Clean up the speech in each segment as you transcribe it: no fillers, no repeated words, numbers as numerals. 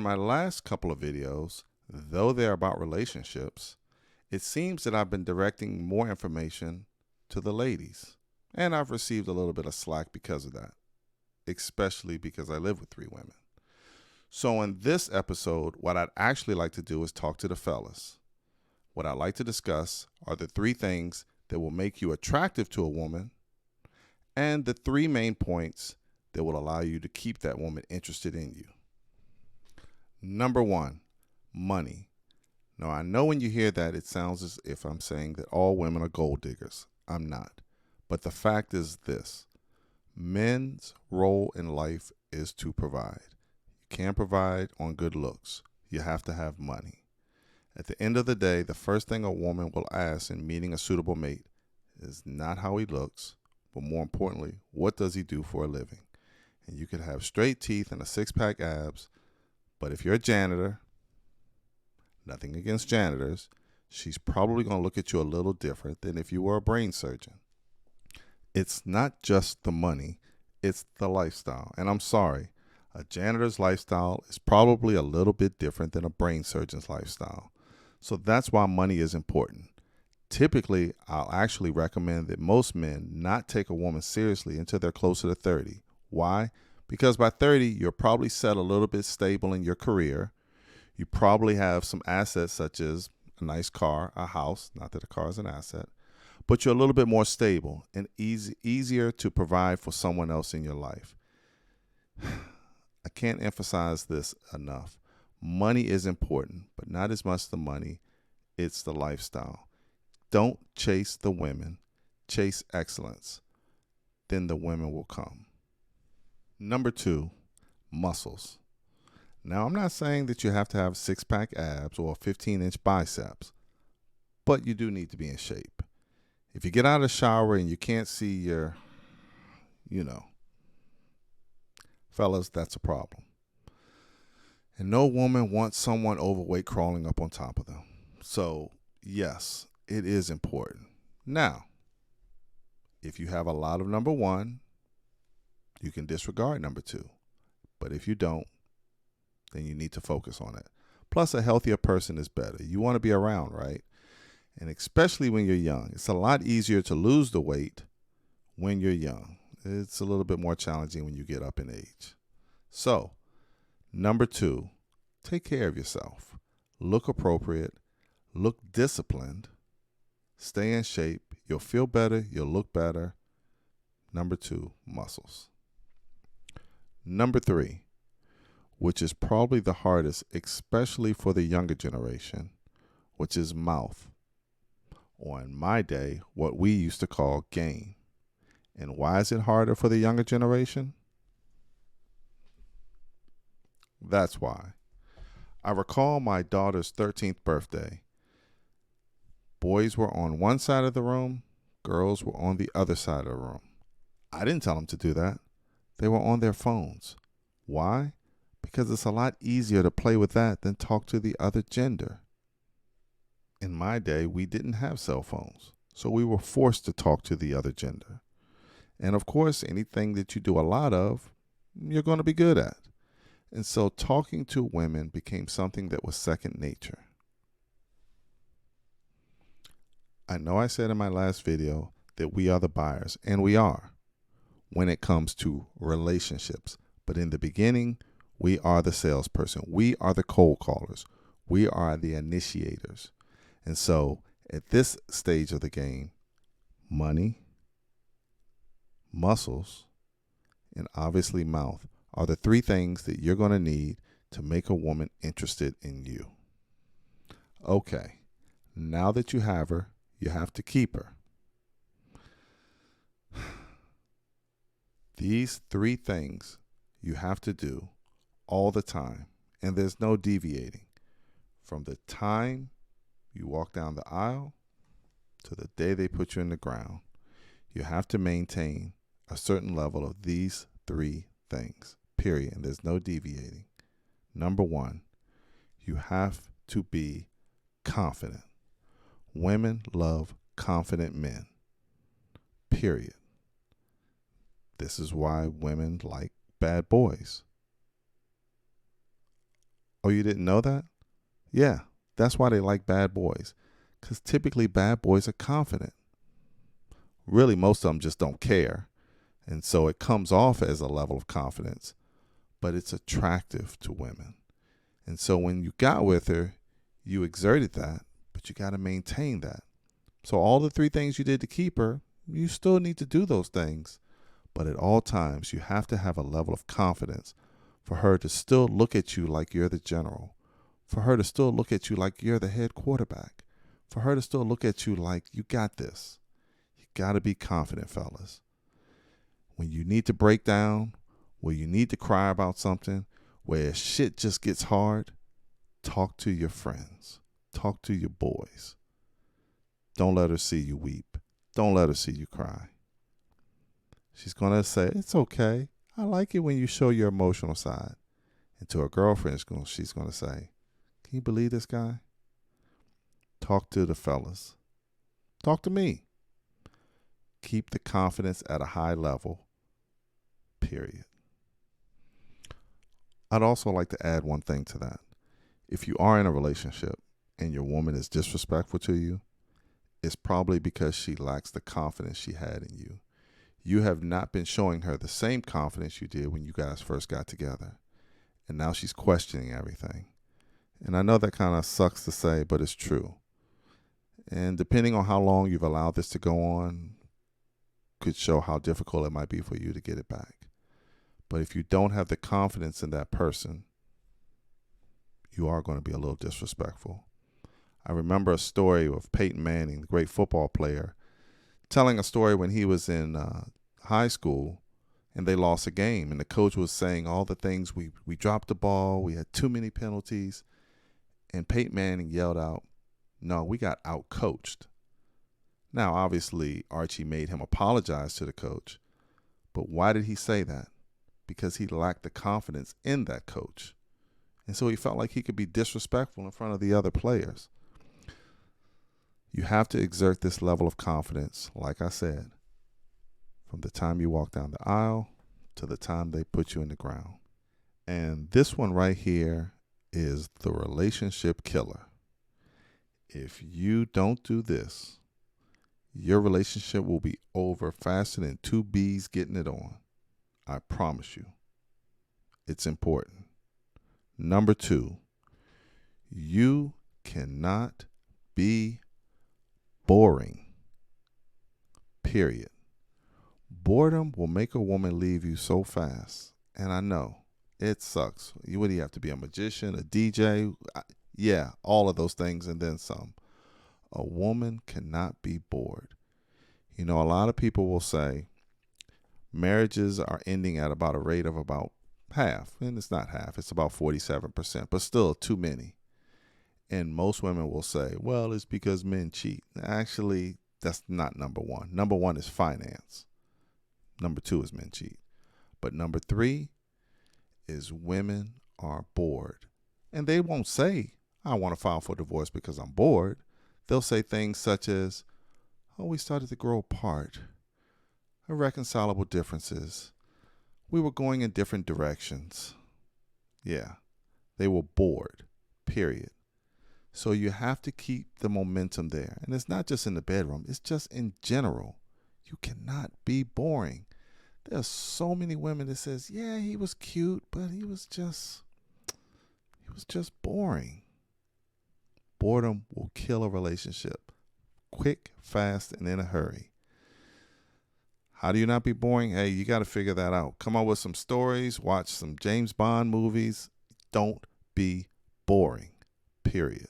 in my last couple of videos, though they're about relationships, it seems that I've been directing more information to the ladies. And I've received a little bit of slack because of that, especially because I live with 3 women. So in this episode, what I'd actually like to do is talk to the fellas. What I'd like to discuss are the 3 things that will make you attractive to a woman and the 3 main points that will allow you to keep that woman interested in you. Number 1, money. Now, I know when you hear that, it sounds as if I'm saying that all women are gold diggers. I'm not. But the fact is this: men's role in life is to provide. You can't provide on good looks. You have to have money. At the end of the day, the first thing a woman will ask in meeting a suitable mate is not how he looks, but more importantly, what does he do for a living? And you could have straight teeth and a 6-pack abs, but if you're a janitor, nothing against janitors, she's probably going to look at you a little different than if you were a brain surgeon. It's not just the money, it's the lifestyle. And I'm sorry, a janitor's lifestyle is probably a little bit different than a brain surgeon's lifestyle. So that's why money is important. Typically, I'll actually recommend that most men not take a woman seriously until they're closer to 30. Why? Because by 30, you're probably set a little bit stable in your career. You probably have some assets such as a nice car, a house, not that a car is an asset, but you're a little bit more stable and easier to provide for someone else in your life. I can't emphasize this enough. Money is important, but not as much the money, it's the lifestyle. Don't chase the women, chase excellence. Then the women will come. Number 2, muscles. Now, I'm not saying that you have to have 6-pack abs or 15-inch biceps, but you do need to be in shape. If you get out of the shower and you can't see your, fellas, that's a problem. And no woman wants someone overweight crawling up on top of them. So, yes, it is important. Now, if you have a lot of number 1, you can disregard number 2. But if you don't, then you need to focus on it. Plus, a healthier person is better. You want to be around, right? And especially when you're young. It's a lot easier to lose the weight when you're young. It's a little bit more challenging when you get up in age. So, number 2, take care of yourself. Look appropriate. Look disciplined. Stay in shape. You'll feel better. You'll look better. Number 2, muscles. Number 3, which is probably the hardest, especially for the younger generation, which is mouth. Or in my day, what we used to call game. And why is it harder for the younger generation? That's why. I recall my daughter's 13th birthday. Boys were on one side of the room, girls were on the other side of the room. I didn't tell them to do that. They were on their phones. Why? Because it's a lot easier to play with that than talk to the other gender. In my day, we didn't have cell phones, so we were forced to talk to the other gender. And of course, anything that you do a lot of, you're going to be good at. And so talking to women became something that was second nature. I know I said in my last video that we are the buyers, and we are, when it comes to relationships. But in the beginning, we are the salesperson. We are the cold callers. We are the initiators. And so at this stage of the game, money, muscles, and obviously mouth are the 3 things that you're going to need to make a woman interested in you. Okay, now that you have her, you have to keep her. These 3 things you have to do all the time, and there's no deviating. From the time you walk down the aisle to the day they put you in the ground, you have to maintain a certain level of these 3 things, period, and there's no deviating. Number 1, you have to be confident. Women love confident men, period. This is why women like bad boys. Oh, you didn't know that? Yeah, that's why they like bad boys. Because typically bad boys are confident. Really, most of them just don't care. And so it comes off as a level of confidence, but it's attractive to women. And so when you got with her, you exerted that, but you got to maintain that. So all the 3 things you did to keep her, you still need to do those things. But at all times, you have to have a level of confidence for her to still look at you like you're the general, for her to still look at you like you're the head quarterback, for her to still look at you like you got this. You got to be confident, fellas. When you need to break down, where you need to cry about something, where shit just gets hard, talk to your friends. Talk to your boys. Don't let her see you weep. Don't let her see you cry. She's going to say, it's okay. I like it when you show your emotional side. And to her girlfriend, she's going to say, can you believe this guy? Talk to the fellas. Talk to me. Keep the confidence at a high level, period. I'd also like to add one thing to that. If you are in a relationship and your woman is disrespectful to you, it's probably because she lacks the confidence she had in you. You have not been showing her the same confidence you did when you guys first got together. And now she's questioning everything. And I know that kind of sucks to say, but it's true. And depending on how long you've allowed this to go on, could show how difficult it might be for you to get it back. But if you don't have the confidence in that person, you are going to be a little disrespectful. I remember a story of Peyton Manning, the great football player, telling a story when he was in high school and they lost a game. And the coach was saying all the things, we dropped the ball, we had too many penalties. And Peyton Manning yelled out, no, we got out-coached. Now, obviously, Archie made him apologize to the coach. But why did he say that? Because he lacked the confidence in that coach. And so he felt like he could be disrespectful in front of the other players. You have to exert this level of confidence, like I said, from the time you walk down the aisle to the time they put you in the ground. And this one right here is the relationship killer. If you don't do this, your relationship will be over faster than 2 bees getting it on. I promise you. It's important. Number 2, you cannot be boring. Period. Boredom will make a woman leave you so fast. And I know, it sucks. What do you have to be, a magician, a DJ? Yeah, all of those things and then some. A woman cannot be bored. You know, a lot of people will say marriages are ending at about a rate of about half. And it's not half, it's about 47%, but still too many. And most women will say, well, it's because men cheat. Actually, that's not number 1. Number 1 is finance. Number 2 is men cheat. But number 3 is women are bored. And they won't say, I want to file for divorce because I'm bored. They'll say things such as, oh, we started to grow apart. Irreconcilable differences. We were going in different directions. Yeah, they were bored, period. So you have to keep the momentum there. And it's not just in the bedroom. It's just in general. You cannot be boring. There's so many women that says, yeah, he was cute, but he was just boring. Boredom will kill a relationship. Quick, fast, and in a hurry. How do you not be boring? Hey, you got to figure that out. Come up with some stories. Watch some James Bond movies. Don't be boring. Period.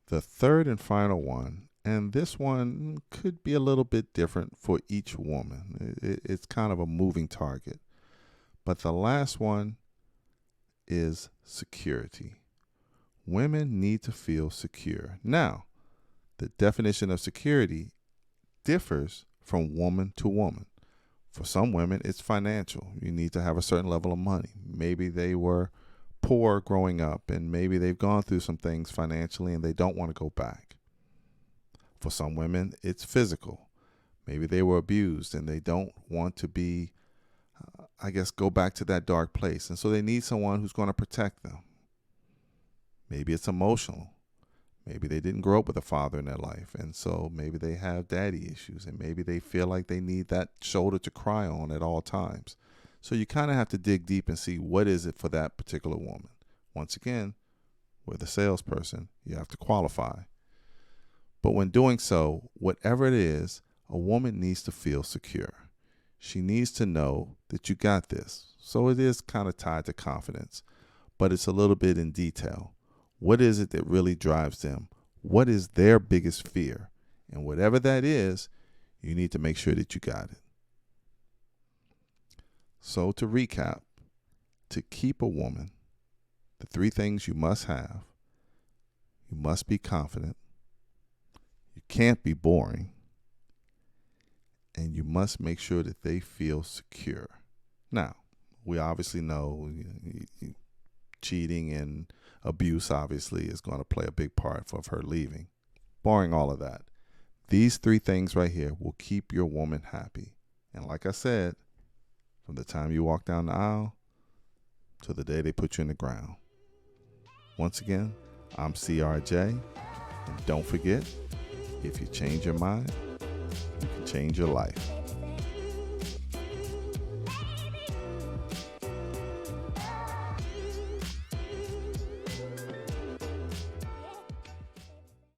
The third and final one, and this one could be a little bit different for each woman. It's kind of a moving target. But the last one is security. Women need to feel secure. Now, the definition of security differs from woman to woman. For some women, it's financial. You need to have a certain level of money. Maybe they were poor growing up and maybe they've gone through some things financially and they don't want to go back. For some women, it's physical. Maybe they were abused and they don't want to be I guess, go back to that dark place. And so they need someone who's going to protect them. Maybe it's emotional. Maybe they didn't grow up with a father in their life. And so maybe they have daddy issues. And maybe they feel like they need that shoulder to cry on at all times. So you kind of have to dig deep and see what is it for that particular woman. Once again, with a salesperson, you have to qualify. But when doing so, whatever it is, a woman needs to feel secure. She needs to know that you got this. So it is kind of tied to confidence, but it's a little bit in detail. What is it that really drives them? What is their biggest fear? And whatever that is, you need to make sure that you got it. So to recap, to keep a woman, the 3 things you must have: you must be confident, you can't be boring, and you must make sure that they feel secure. Now, we obviously know cheating and abuse obviously is going to play a big part of her leaving. Barring all of that, these 3 things right here will keep your woman happy. And like I said, from the time you walk down the aisle to the day they put you in the ground. Once again, I'm CRJ, and don't forget, if you change your mind, you can change your life.